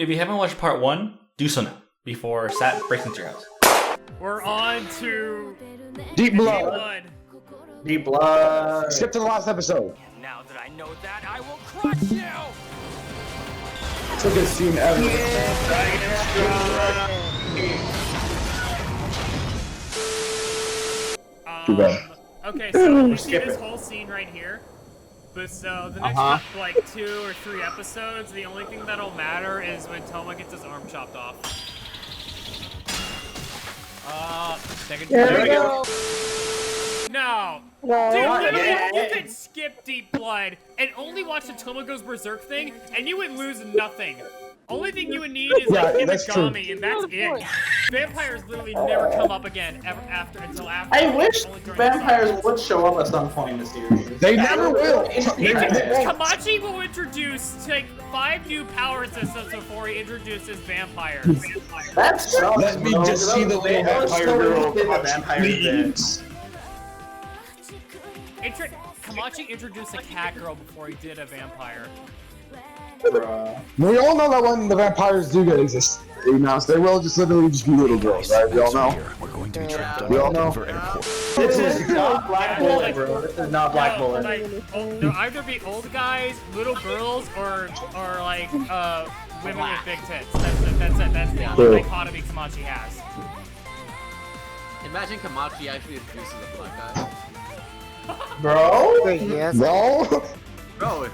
If you haven't watched part 1, do so now, before Sat breaks into your house. We're on to Deep Blood. Deep Blood. Skip to the last episode. Now that I know that, I will crush you! It's a good scene ever. Too bad. Okay, so we see this whole scene right here. But so the next like 2 or 3 episodes, the only thing that'll matter is when Toma gets his arm chopped off. There we go. No. No. Dude, literally, you could skip Deep Blood and only watch the Toma goes berserk thing, and you would lose nothing. Only thing you would need is like Himigami, and that's it. Vampires literally never come up again until after. I wish vampires would show up at some point in the series. They never will. Kamachi will introduce like 5 new power systems before he introduces vampires. That's so. Let me just see the little vampire girl. Please. Kamachi introduced a cat girl before he did a vampire. We all know that when the vampires do get announced, they will just literally just be little girls, right? We all know. We're going to be trapped We all know. This is not Black Bullet, bro. This is not Black Bullet. Like, they'll either be old guys, little girls, or like women with big tits. That's it. That's the only dichotomy Kamachi has. Imagine Kamachi actually introduces a black guy. Bro? Yes. No. Bro,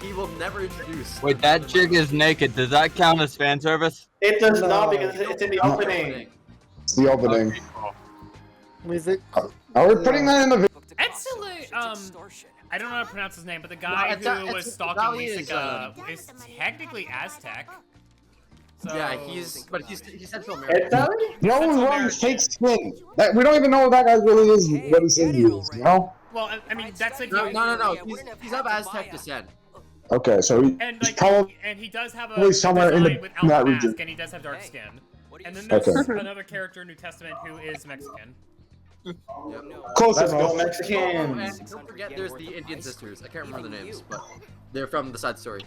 he will never introduce. Wait, that chick is naked. Does that count as fan service? It does not because it's in the opening. It's the opening. Music. Are we putting that in the video? Actually, I don't know how to pronounce his name, but the guy who was stalking Misaka is technically Aztec. So... Yeah, he's Central American. No one's wearing fake skin. We don't even know what that guy really is. What he says he is, you know? Well, I mean, that's like... No. He's of Aztec descent. Okay, so he's probably he does have a somewhere in that region. And he does have dark skin. And then there's another character in New Testament who is Mexican. Close Let's enough. go Mexican. And don't forget, there's the Indian sisters. I can't remember the names, but they're from the side story.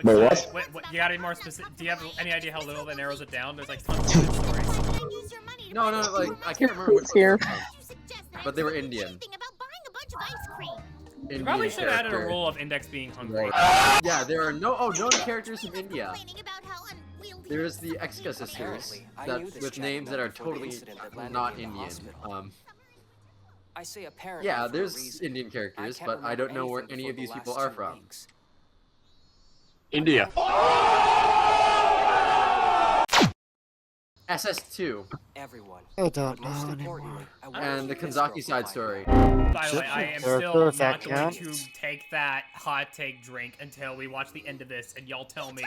Wait, what? Wait, you got any more specific? Do you have any idea how little that narrows it down? There's like tons of stories. No, like I can't remember which here. But they were Indian. You probably should have added a rule of Index being hungry. Yeah, there are no characters from India. There's the Exca sisters with names that are totally not Indian. Yeah, there's Indian characters, but I don't know where any of these people are from. India. SS2. I don't know anymore. And the Kanzaki side story. By the way, I am still Does not that going count? to take that hot take drink until we watch the end of this and y'all tell me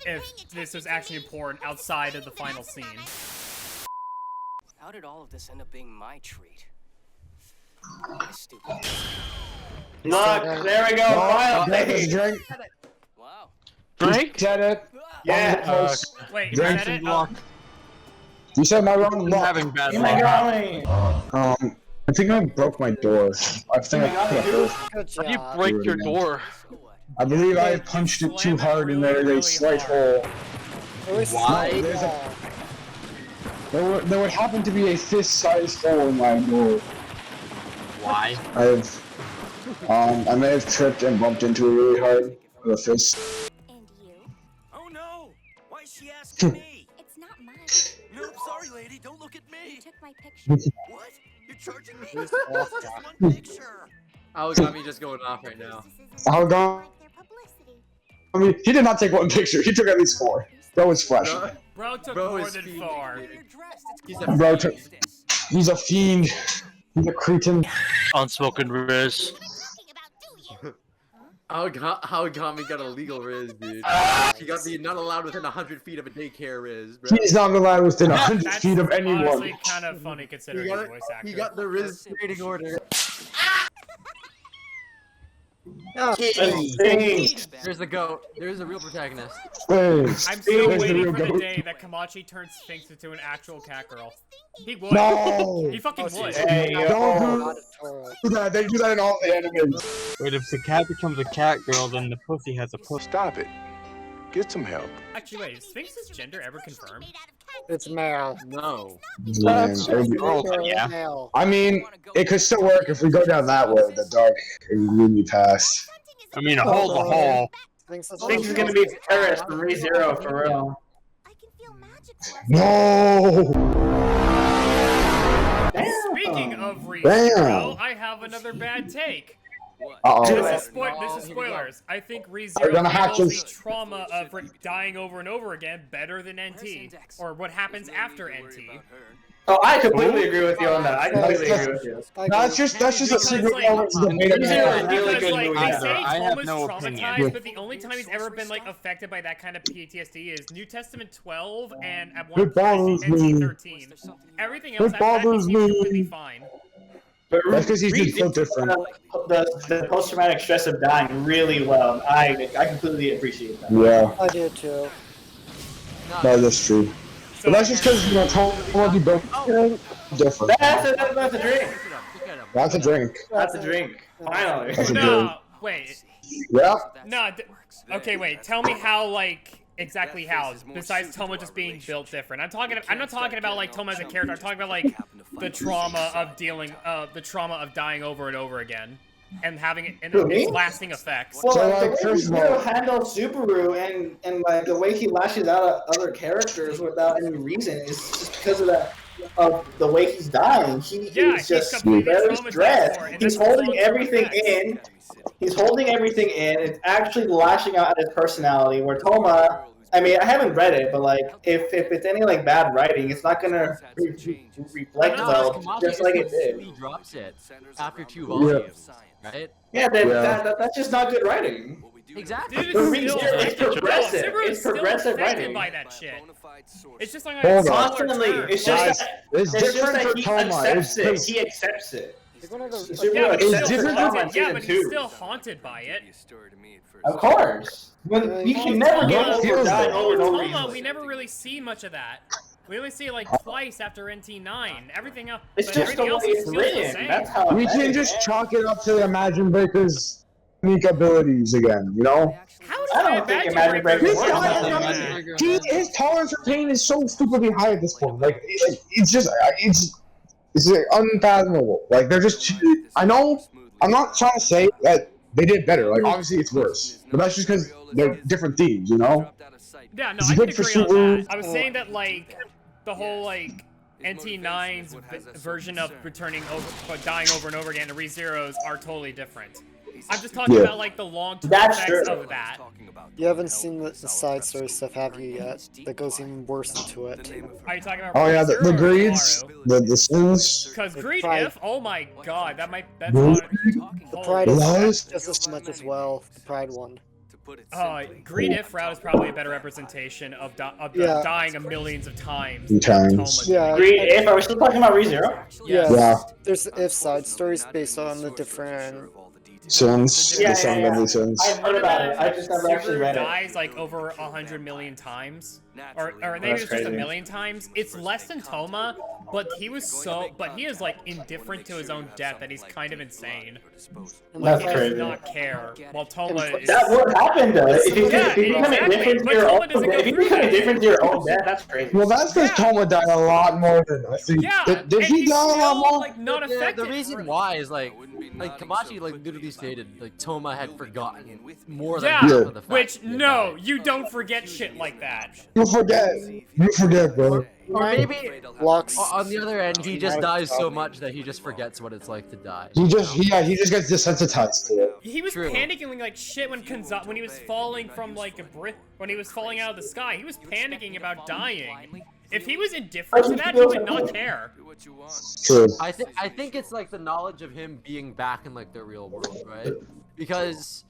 if this was actually important outside of the final scene. How did all of this end up being my treat? Stupid. Look, there we go. Finally. Drink. Wow. Drink? Said it. Yeah. Wait, you Drink said it? You said my wrong I'm luck. having bad Himigami. I think I broke my door. I think Good How do you job. break your door? I believe I punched it too hard and there is a slight hole. Why? There would happen to be a fist-sized hole in my door. Why? I may have tripped and bumped into it really hard with a fist. And you? Oh no! Why is she asking me? It's not mine. No, sorry, lady. Don't look at You me. took my picture. What? You're charging me? Just one picture. Aogami just going off right now. Aogami, Like their publicity. I mean, he did not take one picture. He took at least 4. That was fresh. Bro took Bro more is than fiend. 4. He's a Bro took. He's a fiend. He's a cretin. Unspoken riz. Aogami got a legal riz, dude. He got the not allowed within 100 feet of a daycare riz, bro. He's not allowed within 100 That's feet of anyone. honestly kind of funny considering he's a voice actor. He got the riz trading order. There's the goat. There's a real protagonist. Thanks. I'm still There's the waiting real for the goat. day that Kamachi turns Sphinx into an actual cat girl. He would. No! He fucking would. Hey, yo. Don't do that. They do that in all the animes. Wait, if the cat becomes a cat girl, then the pussy has a pussy. Stop it. Get some help. Actually, wait, is Sphinx's gender ever confirmed? It's male. No. Man, Yeah. Male. I mean, it could still work if we go down that way, the dark and gloomy past. I mean, a hole's a hole. Sphinx is Sphinx is gonna be terrorist from ReZero for real. I can feel magic. No! Speaking of Damn. ReZero, I have another bad take. Uh-oh. This is spoilers. I think Are ReZero you gonna have handles to- the trauma of dying over and over again better than NT, or what happens after NT. Oh, I completely agree with you on that. I completely agree with you. That's just a Because, secret like, element to the beta ReZero is man. really Because, good like, movie. they either. say I have Toma's no traumatized, opinion. but the only time he's ever been, like, affected by that kind of PTSD is New Testament 12 and at It one point bothers me. NT 13. Everything else It after that, he bothers seems me. completely fine. But That's because he's just so different. The post-traumatic stress of dying really well. I completely appreciate that. Yeah, I do too. no, that's true. So, But that's just because, you know, Toma be both different. That's a drink. Look at him. That's a drink. That's a drink. Finally. That's a drink. no, wait. Yeah. No, okay, wait. Tell me how, like, exactly how. Besides Toma just being built different, I'm not talking about like Toma as a character. I'm talking about like the trauma of dying over and over again, and having it and its lasting effects. Well, So, like, like, the way first of ReZero all- handles Subaru and like the way he lashes out at other characters without any reason is just because of that. Of the way he's dying, he's just completely very traumatized stressed. for it, and He's that's holding long-term everything effects. in. He's holding everything in. It's actually lashing out at his personality. Where Toma, I mean, I haven't read it, but like, if it's any like bad writing, it's not gonna reflect No, well, Kamachi just like it did. completely drops it after 2 volumes, right? Yeah, that's just not good writing. Exactly. Dude, The it's ReZero still, is progressive. Subaru's It's still progressive affected writing. by that shit. It's just like Hold on. Constantly, it's just that, It's it's just different that for he Toma. accepts It's it. 'cause- He accepts it. He's one of the, Subaru Yeah, but he's It's still different haunted. from Yeah, but he's season still two. haunted by it. Of course. When you can never get Don't over feel dying that. over and over Toma, again. we never really see much of that. We only see it like twice after NT9. Everything else, It's but just the everything way else is it's still the written. same. That's how We can just chalk it up to the Imagine Breaker's unique abilities again, you know? How does I don't that think Imagine Imagine Breaker Breaker work? works. His tolerance for pain is so stupidly high at this point. Like, it's just, it's like unfathomable. Like, they're just, I know, I'm not trying to say that they did better. Like, obviously it's worse. But that's just because they're different themes, you know? Yeah, no, It's I good could for agree on Subaru. that. I was saying that like the whole like NT9's version of dying over and over again to ReZeros are totally different. I'm just talking Yeah. about like the long-term That's effects true. of that. you haven't seen the side story stuff, have you yet? That goes even worse into it. Are you talking about Oh yeah, ReZero the or greeds, Toaru? the sins, Because The Greed pride. If, oh my god, that's Greed. The holy Pride is Lies. just as much as well. The Pride one. Greed If route is probably a better representation of the Yeah. dying of millions of times. Times. than Toma did. Yeah. Greed If, are we still talking about ReZero? Yes. Yeah. There's if side stories based on the different. sins, Yeah, the sun yeah. deadly sins. I've heard about it. I just never actually Subaru read it. dies like over 100 million times, or maybe That's it's just a crazy. million times. It's less than Toma, but he is like indifferent to his own death that he's kind of insane. That's He does crazy. not care. While Toma is. That's what happened though. If you Yeah, become exactly. indifferent to But your Toma own doesn't go if you through become that. indifferent to your own death, that's crazy. Well, that's because Yeah. Toma died a lot more than I think. Yeah, Did and he he's die a lot still, more? like, not The affected. reason why is like Kamachi like literally stated like Toma had forgotten more than Yeah, half of the fact which that he had no, died. you don't forget shit like that. You forget, bro. Or maybe Lux. on the other end, he just dies so much that he just forgets what it's like to die. He just gets desensitized to it. He was True. panicking like shit when he was falling from like when he was falling out of the sky. He was panicking about dying. If he was indifferent to that, he would not care. True. I think it's like the knowledge of him being back in like the real world, right? Because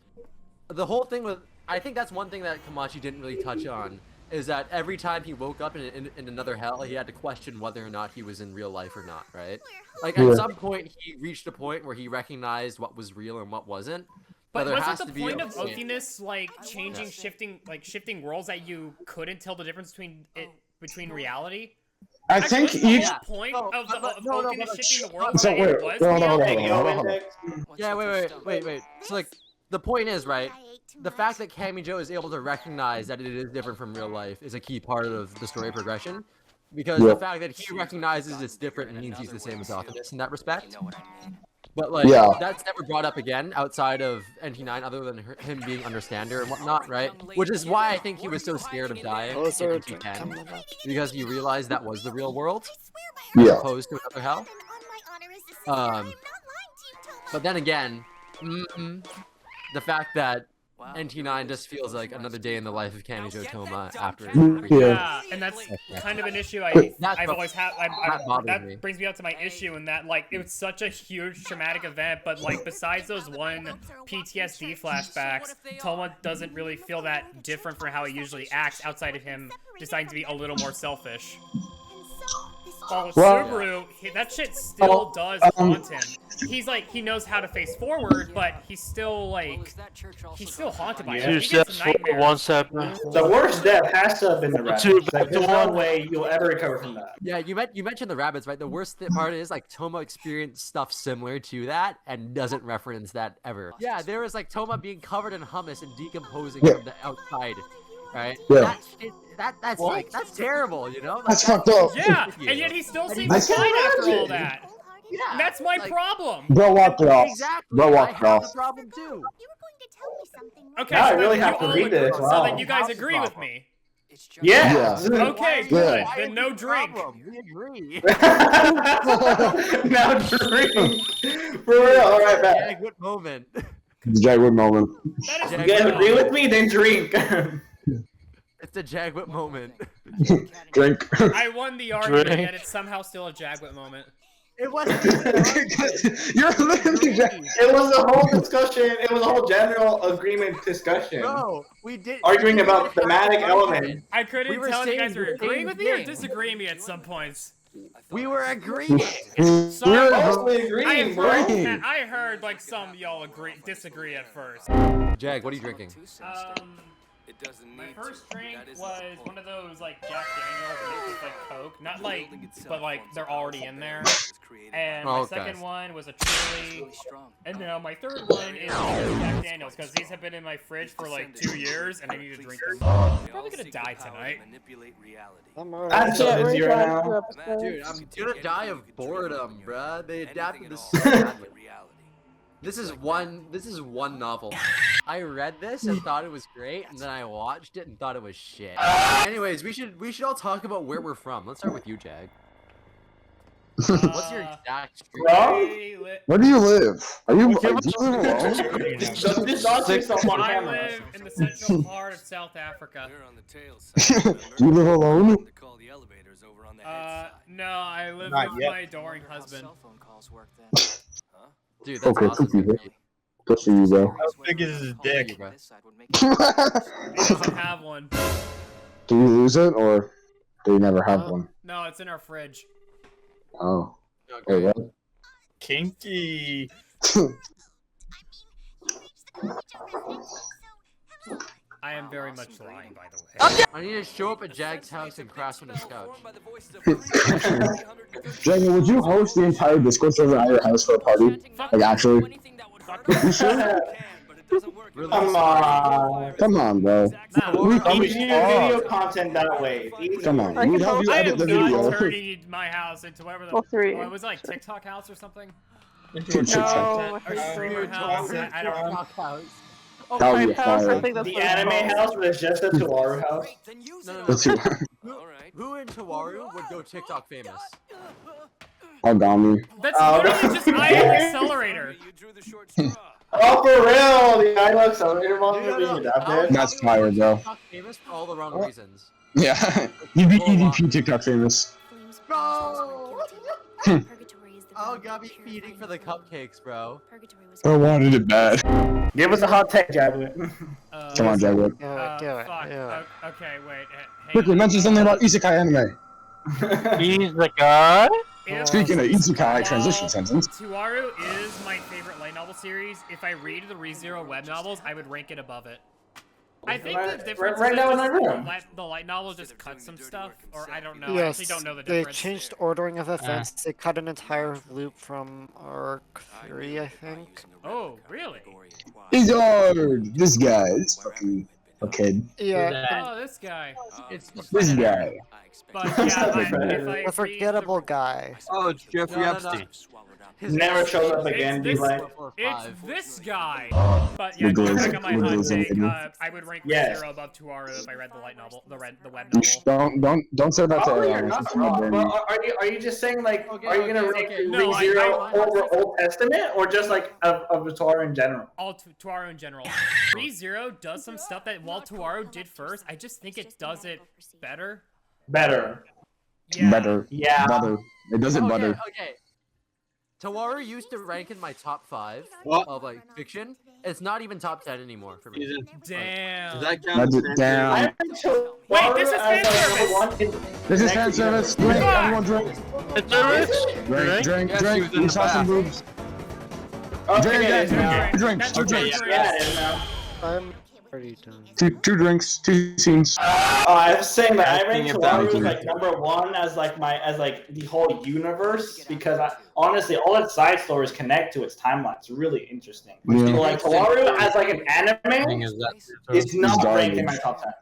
the whole thing with I think that's one thing that Kamachi didn't really touch on is that every time he woke up in another hell, he had to question whether or not he was in real life or not, right? Like Yeah. at some point, he reached a point where he recognized what was real and what wasn't. But there has wasn't to the be point a of point. Othiness like shifting worlds that you couldn't tell the difference between reality? I Actually, think wasn't the each. whole point No, of no, Othiness but- shifting the world So that wait, it was hold on, hold on, reality? hold on, hold on. Yeah, wait. So like the point is, right, the fact that Kamijo is able to recognize that it is different from real life is a key part of the story progression. Because the fact that he recognizes it's different means he's the same as Optimus in that respect. But, like, that's never brought up again outside of NT9 other than him being understander and whatnot, right? Which is why I think he was so scared of dying in NT10. Because he realized that was the real world. As opposed to another hell. But then again, the fact that NT9 just feels like another day in the life of Kamijo Toma after. Yeah, and that's kind of an issue I've always had. That brings me up to my issue in that, like, it was such a huge traumatic event, but, like, besides those one PTSD flashbacks, Toma doesn't really feel that different from how he usually acts outside of him deciding to be a little more selfish. While with Subaru, that shit still does haunt him. He's like, he knows how to face forward, but he's still like, he's still haunted by it. He gets nightmares. The worst death has to have been the rabbits. Like, there's no way you'll ever recover from that. Yeah, you mentioned the rabbits, right? The worst part is, like, Toma experienced stuff similar to that and doesn't reference that ever. Yeah, there was, like, Toma being covered in hummus and decomposing from the outside, right? Yeah. That's like, that's terrible, you know? Like, that's fucked up. Yeah, and yet he still seems fine after all that. Yeah, that's my problem. Bro walked it off. Exactly. Bro walked it off. The problem too. You were going to tell me something. Okay, now so I really then have to read this. So then you guys agree with me. Yeah. Okay, good. Then no drink. We agree. Now drink. For real. All right, back. Jagwood moment. The Jagwood moment. You guys agree with me? Then drink. It's a Jagwood moment. Drink. I won the argument, yet it's somehow still a Jagwood moment. It wasn't. You're literally. It was a whole discussion. It was a whole general agreement discussion. No, we did. Arguing about thematic elements. I couldn't tell if you guys were agreeing with me or disagreeing with me at some points. We were agreeing. So We're mostly agreeing, bro. I heard like some of y'all disagree at first. Jag, what are you drinking? My first drink was one of those like Jack Daniels mixed with like Coke, not like, but like they're already in there. And my second one was a chili, and now my third one is Jack Daniels because these have been in my fridge for like 2 years, and I need to drink them. I'm probably gonna die tonight. I'm so busy right now. Dude, I'm gonna die of boredom, bruh. They adapted this so badly. This is one novel. I read this and thought it was great, and then I watched it and thought it was shit. Anyways, we should all talk about where we're from. Let's start with you, Jag. What's your exact street? Where do you live? Do you live alone? I live in the central part of South Africa. Do you live alone? No, I live with my adoring husband. Dude, that's awesome. Good for you, bro. How big is his dick? He doesn't have one. Do you lose it, or do you never have one? No, it's in our fridge. Oh. Okay. What? Kinky. I am very much lying, by the way. I need to show up at Jag's house and crash on his couch. Jamie, would you host the entire Discord server at your house for a party? Like, actually? You sure? Come on. Come on, bro. We can do video content that way. Come on. We'd help you I edit am the video. not turning my house into whatever the... What was it, like TikTok house or something? Into a TikTok. Or streamer house? I don't know. Oh, that would be fire. The anime house was just a Toaru house. No. Who in Toaru would go TikTok famous? Origami. That's literally just I am Accelerator. Oh, for real! The IO Accelerator model being adapted. That's fire, bro. TikTok famous for all the wrong reasons. Yeah. You'd be EDP TikTok famous. Bro! Oh, got me feeding for the cupcakes, bro. I wanted it bad. Give us a hot take, Jagwood. Come on, Jagwood. Fuck. Okay, wait. Quickly, mention something about isekai anime. Isekai? Speaking of isekai, transition sentence. Toaru is my favorite light novel series. If I read the ReZero web novels, I would rank it above it. I think the difference right is now in just my room. the light novel just cut some stuff, or I don't know. I Yes, actually don't know the they difference. changed ordering of events. They cut an entire loop from arc 3, I think. Oh, really? Izard! This guy, this fucking fuckhead. Yeah, Oh, this guy. It's This guy. But yeah, if I the forgettable guy. Oh, it's Jeffrey No, no, no. Epstein. Never shows up again. Be It's like, It's this guy. But yeah, We're going going- back on my we're hot going take, in. I would rank Yes. 0 above Toaru if I read the light novel, the web novel. Don't say that to oh, you're Aaron. not wrong. But are you just saying like, Okay, are you gonna okay, rank okay. No, I- Zero I- over Old Testament, or just like of the Torah in general? All Toaru in general. 0 does some stuff that while Toaru did first, I just think it does it better. Better. Yeah. Better. Yeah. Butter. It doesn't Okay, butter. okay. Toaru used to rank in my top 5 What? of like fiction. It's not even top 10 anymore for me. Damn. Does that count? That's as it down. I think Toaru Wait, this is as, fan number one This is next fan to service. you. Drink, Fuck! everyone drink. Drink, Yes, he was drink. in We the saw some back. boobs. Okay, Drink, it is now. drink, drinks, That's two okay. drinks. Yeah, it is now. I'm pretty done. Two drinks, 2 scenes. I was saying that I rank Asking Toaru about- as like number 1 as like the whole universe, because honestly all its side stories connect to its timeline. It's really interesting. Yeah. So like Toaru as like an Thing anime is that is not garbage. ranked in my top 10.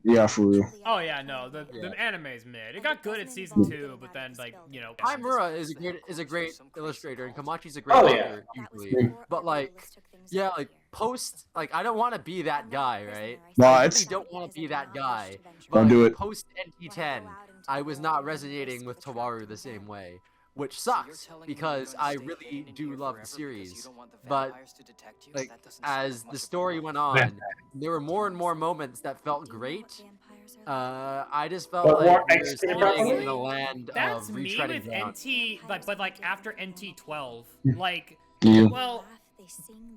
Yeah, for real. Oh yeah, no, the anime's mid. It got good at season 2, but then like, you know. Imura is a great illustrator, and Kamachi's a great Oh, author usually. But like, yeah, like post, like I don't want to be that guy, right? No, I it's- really don't want to be that guy. Don't But do it. Post NT10, I was not resonating with Toaru the same way, which sucks because I really do love the series. But like as the story went on, there were more and more moments that felt great. I just felt But like more we were extreme skating properly? in a land That's of me retreading with ground. NT, but like after NT12, like, Yeah. well,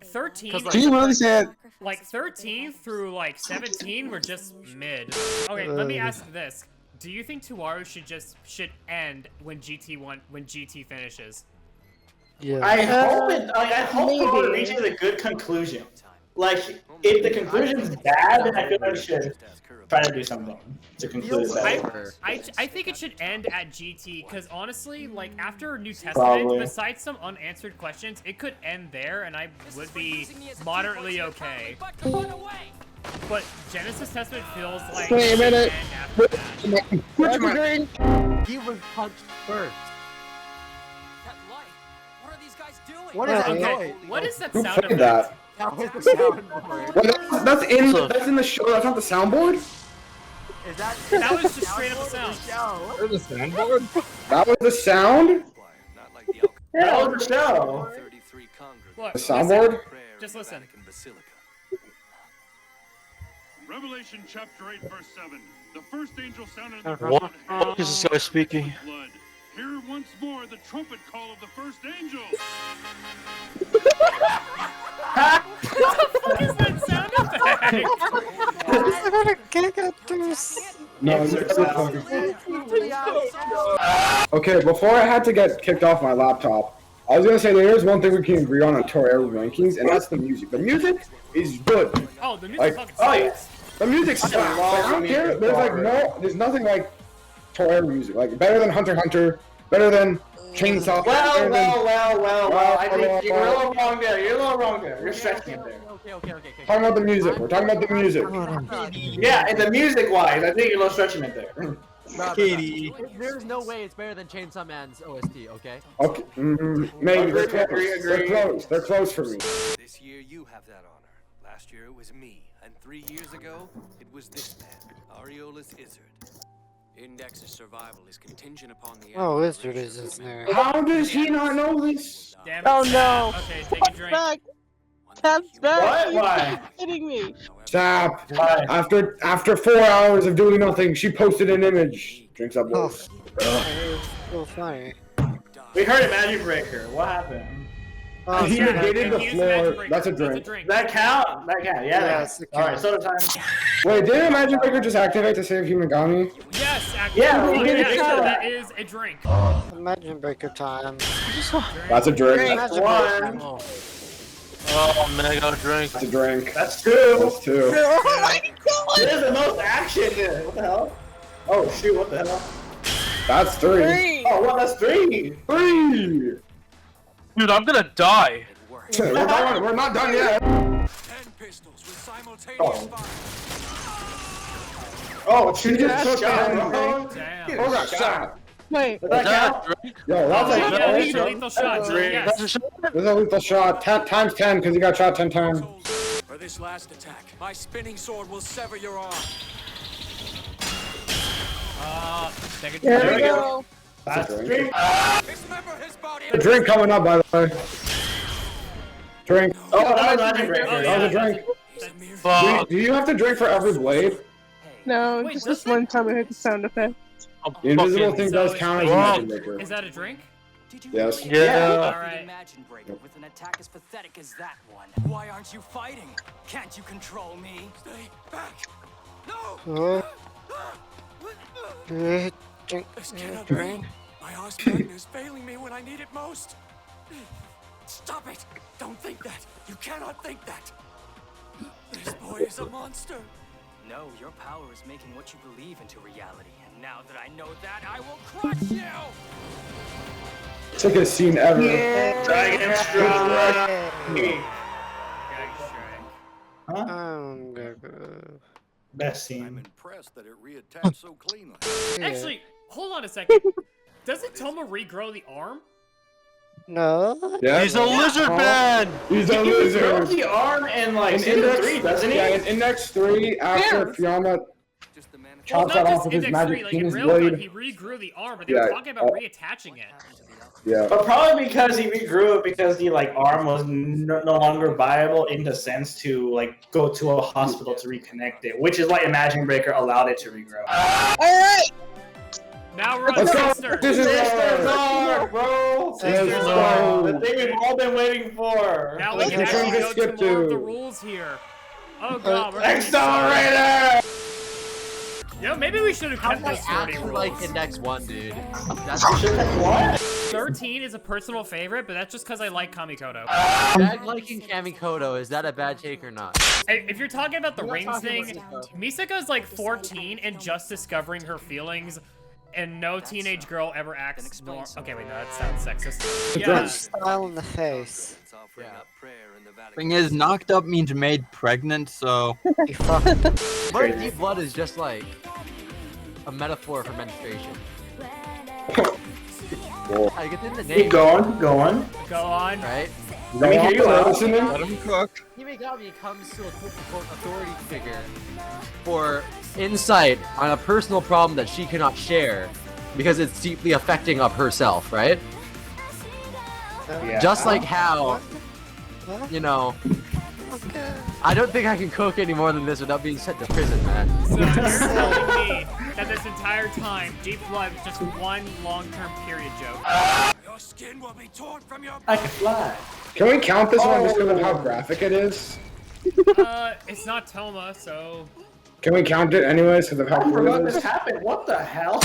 13, 'Cause, Can you really say it? like 13 through like 17 were just mid. Okay, let me ask this: do you think Toaru should end when GT finishes? Yeah. I hope Toaru reaches a good conclusion. Like if the conclusion's bad, then I feel like we should try to do something to conclude it better. I think it should end at GT, because honestly, like after New Testament, Probably. besides some unanswered questions, it could end there, and I would be moderately okay. But Genesis Testament feels like Wait a it should minute. end after that. He was punched first. What are these guys doing? What is Okay. that Okay, noise? what is that Who sound played effect? that? That was the soundboard. Well, that's in the show. That's not the soundboard. Is that? That was just straight up a sound. There's a soundboard? That was the sound. That was the show. Look, The soundboard. just listen. Revelation chapter 8 verse 7. The first angel sounded the What? trumpet. This is guy speaking. Blood. Hear once more the trumpet call of the first angel. What is that sound effect? No, okay, before I had to get kicked off my laptop, I was gonna say there is one thing we can agree on Toaru rankings, and that's the music. The music is good. Oh, the music Like, fucking Oh yeah. sucks. The music slaps. Like, I don't care. There's like there's nothing like Toaru music. Like better than Hunter x Hunter, better than Chainsaw. better than- Well. I think you're a little wrong there. You're a little wrong there. You're stretching it there. Okay. Talking about the music. We're talking about the music. Yeah, and the music wise, I think you're a little stretching it there. Kitty. There's no way it's better than Chainsaw Man's OST. Okay. Okay, maybe they're close. Agree. They're close. They're close for me. This year you have that honor. Last year it was me, and 3 years ago it was this man, Aureolus Izzard. Index's survival is contingent upon the. Oh, Wizard is his name. How does he not know this? Damn it. Oh, no. Okay, take a drink. Back. That's back. What? Why? Kidding me. Stop. Why? After 4 hours of doing nothing, she posted an image. Drinks up. Oh, so funny. We heard a magic breaker. What happened? Oh, He sorry. negated the Use magic floor. breaker. That's a That's a drink. drink. That count? That count? Yeah. Yes, it All right. counts. Soda time. Wait, didn't Magic Breaker just activate to save Humagami? Yes, actually. Yeah, we did yes, it. that is a drink. Imagine breaker time. That's a drink. Imagine one. breaker time. Oh, mega drink. That's a drink. That's two. That's two. Oh my god! There's the most action here. What the hell? Oh shoot! What the hell? That's three. Three. Oh, what? That's three. Three. Dude, I'm gonna die. We're not done yet. 10 pistols with simultaneous fire. Oh, she just took Damn. that. Damn. Oh, got shot. Wait. Does that count? Yo, that's Oh, a yeah, that's these are lethal shots. Yes. That's a shot. This is a lethal shot. Times 10 because he got shot 10 times. For this last attack, my spinning sword will sever your arm. Second There we go. That's a drink. Dismember his body. A drink coming up, by the way. Drink. Oh, that was magic breaker. Oh, That was a yeah, drink. Fuck. Do you have to drink for every blade? No, Wait, just does this one time I hit the sound effect. The invisible Fucking- thing does count as a Whoa. magic breaker. Is that a drink? Yes. Yeah. Alright. Imagine breaker with an attack as pathetic as that one. Why aren't you fighting? Can't you control me? Stay back. No. This cannot be. My husband is failing me when I need it most. Stop it! Don't think that. You cannot think that. This boy is a monster. No, your power is making what you believe into reality. And now that I know that, I will crush you! Sickest scene ever. Dragon Strike. Best scene. Impressed that it reattached so cleanly. Actually, hold on a second. Doesn't Toma regrow the arm? No. Yeah. He's a lizard man. He's a He broke lizard. the arm in like In season Index 3, doesn't he? Yeah, in Index 3, after Fiamma Just the man. Well, chops not that off just with his Index 3, magic like in penis real blade. he regrew the arm, but they Yeah, were talking about reattaching it. Yeah. But probably because he regrew it because the like arm was no longer viable in the sense to like go to a hospital to reconnect it, which is why Imagine Breaker allowed it to regrow. Alright! Now we're on Let's go. Sisters. Sisters Arc, bro! Sisters Arc. The thing we've all been waiting for. Now we can Let's actually go skip to more of the to- rules here. Oh god, we're gonna be Accelerator! Yeah, maybe we should have How kept do I those 40 actually rules. like Index 1, dude? That's What? 13 is a personal favorite, but that's just because I like Kamikoto. bad liking Kamikoto. Is that a bad take or not? If you're talking about the rings talking thing, about Misaka's like 14 and just discovering her feelings, and no teenage girl ever acts normal. Okay, wait, no, that sounds sexist. Yeah. Style in the face. Thing is, knocked up means made pregnant, so. You fucking. But deep blood is just like a metaphor for menstruation. I get in the name. Keep going, go on. Go on. Right? Let me hear you out. Listening? Let him cook. Himegami comes to a quote-unquote authority figure for insight on a personal problem that she cannot share because it's deeply affecting of herself, right? Yeah. Just like how, you know, I don't think I can cook any more than this without being sent to prison, man. So you're telling me that this entire time, Deep Blood was just one long-term period joke. Your skin will be torn from your I can fly. Can we count this one just because of how graphic it is? It's not Toma, so... Can we count it anyways because of how I cool forgot it is? this happened. What the hell?